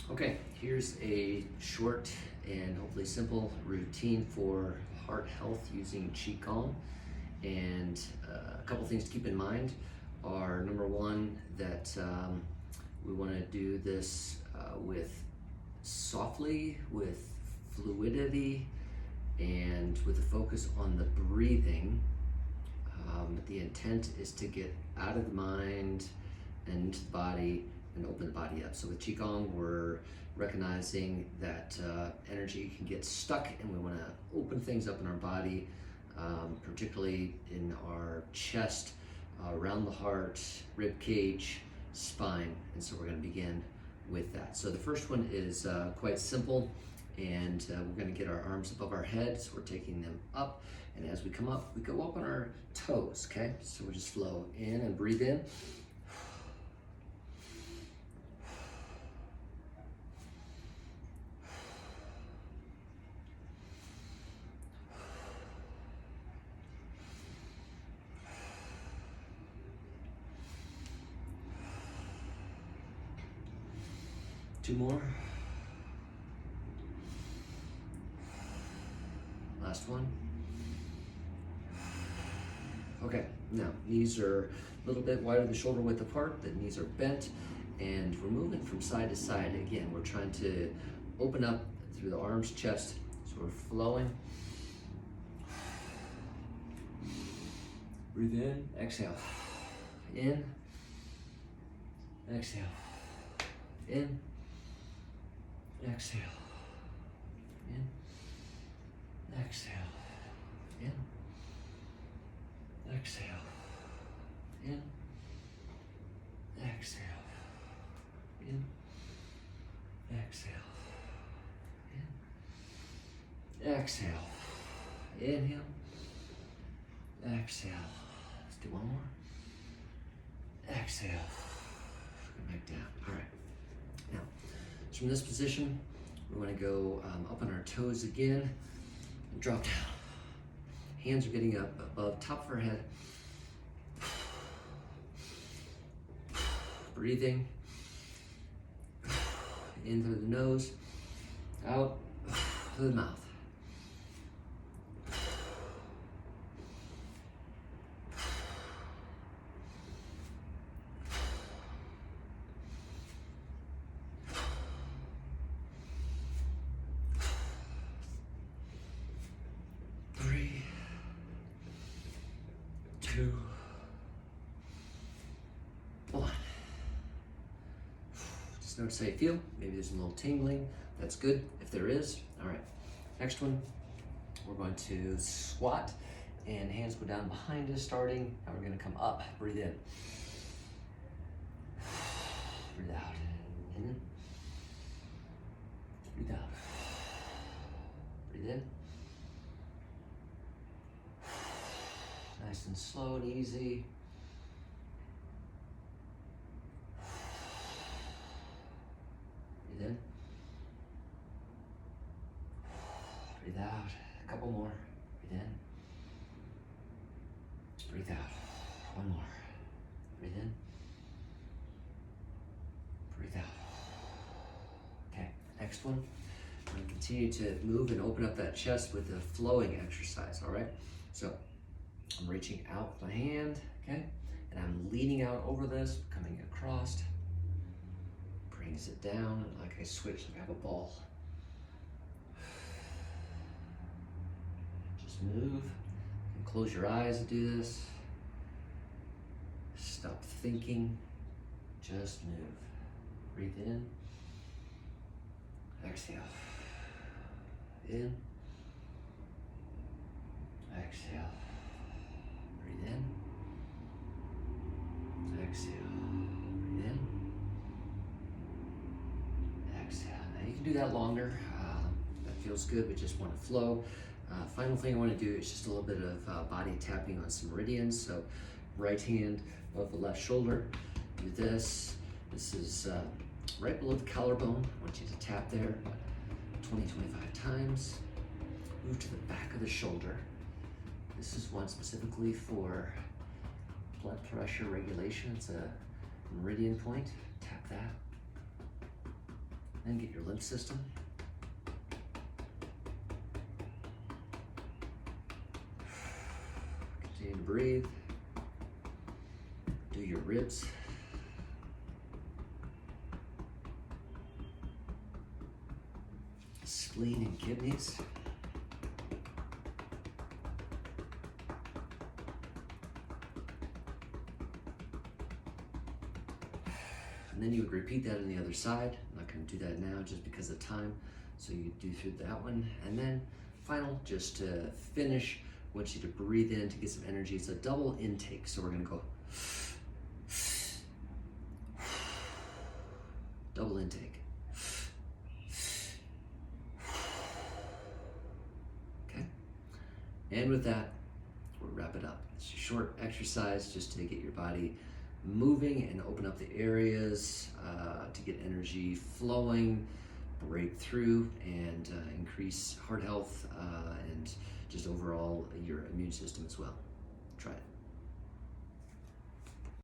Okay, here's a short and hopefully simple routine for heart health using Qigong. And a couple things to keep in mind are, number one, that we want to do this with softly, with fluidity, and with a focus on the breathing. The intent is to get out of the mind and into the body and open the body up. So with Qigong, we're recognizing that energy can get stuck, and we want to open things up in our body, particularly in our chest, around the heart, rib cage, spine. And so we're going to begin with that. So the first one is quite simple, and we're going to get our arms above our head. So we're taking them up, and as we come up, we go up on our toes, okay? So we'll just flow in and breathe in. Two more. Last one. Okay, now knees are a little bit wider than shoulder width apart. The knees are bent, and we're moving from side to side. Again, we're trying to open up through the arms, chest, so we're flowing. Breathe in, exhale. In, exhale. In, exhale. In, exhale. In, exhale. In, exhale. In, exhale. In, exhale. Inhale, exhale. Let's do one more. Exhale. Go back down. All right. Now, so from this position, we want to go up on our toes again and drop down. Hands are getting up above top of our head. Breathing in through the nose, out through the mouth. Three, two, one. Just notice how you feel. Maybe there's a little tingling. That's good if there is. All right, next one. We're going to squat, and hands go down behind us starting. Now we're going to come up. Breathe in. Breathe out. In. Breathe out. Breathe in. Nice and slow and easy. Breathe in. Breathe out. A couple more. Breathe in. Breathe out. One more. Breathe in. Breathe out. Okay, next one. I'm going to continue to move and open up that chest with a flowing exercise, all right? So I'm reaching out with my hand, okay? And I'm leaning out over this, coming across, brings it down, and like I switch, like I have a ball. Just move, and close your eyes and do this. Stop thinking, just move. Breathe in, exhale. In, exhale. Breathe in, exhale. Breathe in, exhale. Now you can do that longer. That feels good. We just want to flow. Final thing I want to do is just a little bit of body tapping on some meridians. So right hand above the left shoulder. Do this. This is right below the collarbone. I want you to tap there 20-25 times. Move to the back of the shoulder. This is one specifically for blood pressure regulation. It's a meridian point. Tap that. And get your lymph system. Continue to breathe. Do your ribs. Spleen and kidneys. And then you would repeat that on the other side. I'm not going to do that now just because of time. So you do through that one. And then final, just to finish, I want you to breathe in to get some energy. It's a double intake. So we're going to go double intake. Okay. And with that, we'll wrap it up. It's a short exercise just to get your body moving and open up the areas to get energy flowing, break through, and increase heart health and just overall your immune system as well. Try it.